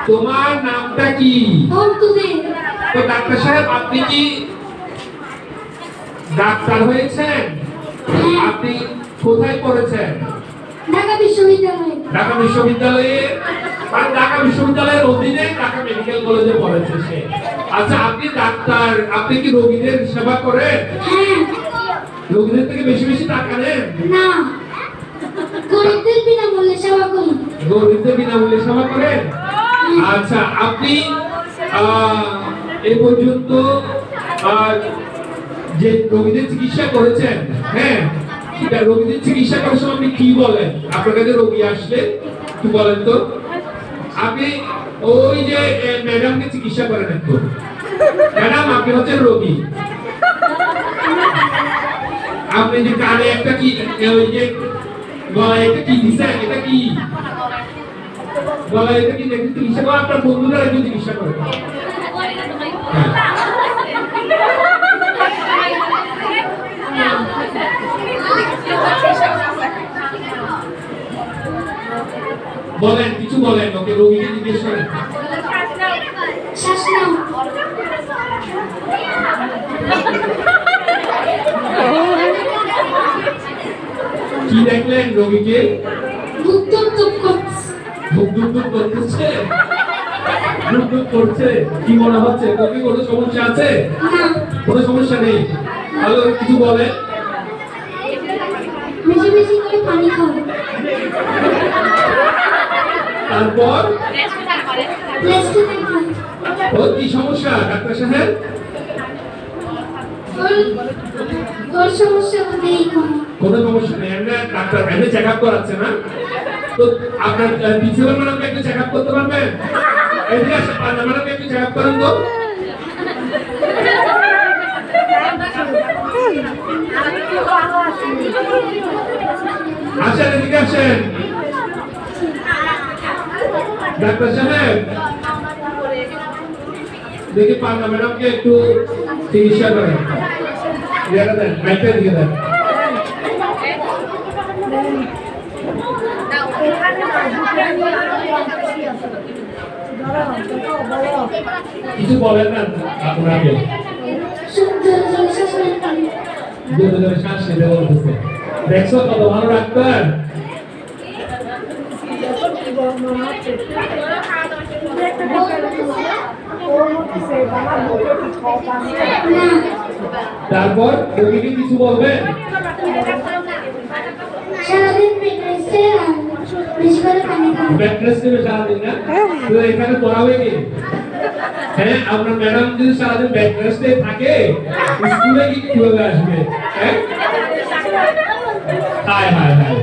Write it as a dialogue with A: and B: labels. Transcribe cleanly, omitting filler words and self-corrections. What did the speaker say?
A: তোমার নামটা কি?
B: অন্তুদের।
A: তো ডাক্তার সাহেব আপনি কি ডাক্তার হয়েছেন? আপনি কোথায় পড়েছেন?
B: ঢাকা বিশ্ববিদ্যালয়ে।
A: ঢাকা বিশ্ববিদ্যালয়ে, মানে ঢাকা বিশ্ববিদ্যালয়ের অধীনে ঢাকা মেডিকেল কলেজে পড়েছে সে। আচ্ছা, আপনি ডাক্তার, আপনি কি রোগীদের সেবা করেন?
B: হ্যাঁ।
A: রোগীদের থেকে বেশি বেশি টাকা নেন?
B: না, গরিবদের বিনামূল্যে সেবা করি।
A: গরিবদের বিনামূল্যে সেবা করেন? আচ্ছা, আপনি এই পর্যন্ত যে রোগীদের চিকিৎসা করেছেন, হ্যাঁ, রোগীদের চিকিৎসা করার সময় আপনি কি বলেন? আপনার কাছে রোগী আসলে কি বলেন তো? আপনি ওই যে ম্যাডামকে চিকিৎসা করেন, একটু ম্যাডাম আপনি হচ্ছেন রোগী, আপনি যে কানে একটা কি, ওই যে গলায় একটা কি দিছেন, এটা কি গলায় এটা কি দেখে চিকিৎসা করেন? আপনার বন্ধুরা একটু চিকিৎসা করেন। বলেন, কিছু বলেন, ওকে রোগীকে জিজ্ঞেস করেন।
B: শ্বাস নাও।
A: কি দেখলেন রোগীকে?
B: বুক ধুক করছে।
A: বুক ধুক করতেছে, বুক ধুক করছে। কি মনে হচ্ছে? রোগী কোনো সমস্যা আছে?
B: না।
A: কোনো সমস্যা নেই। ভালো, কিছু বলেন।
B: বেশি বেশি করে পানি খাও।
A: তারপর
B: রেস্ট নাও।
A: ওর কি সমস্যা ডাক্তার সাহেব?
B: ওর সমস্যা নেই কোনো।
A: কোনো সমস্যা নেই। আমরা ডাক্তার এমনি চেক আপ করাচ্ছে না তো? আপনার প্রিন্সিপাল ম্যাডামকে একটু চেক আপ করতে পারবেন? এদিকে আসেন, ম্যাডামকে একটু চেক আপ করেন তো। আসেন, এদিকে আসেন ডাক্তার সাহেব, দেখি পান্না ম্যাডামকে একটু চিকিৎসা করেন। দিকে দেন, মাইকটা দিকে দেন। কিছু বলেন না আপনাকে? জোরে জোরে শ্বাস নিতে বলতেছে। দেখছো কত ভালো ডাক্তার? তারপর রোগীকে কিছু বলবেন?
B: সারাদিন বেড রেস্টে আর বেশি করে পানি খাও।
A: বেড রেস্ট নেবে সারাদিন না? তো এখানে পড়াবে কি? হ্যাঁ, আপনার ম্যাডাম যদি সারাদিন বেড রেস্টে থাকে, স্কুলে কি কিভাবে আসবে? হ্যাঁ, হায় হায় হায়।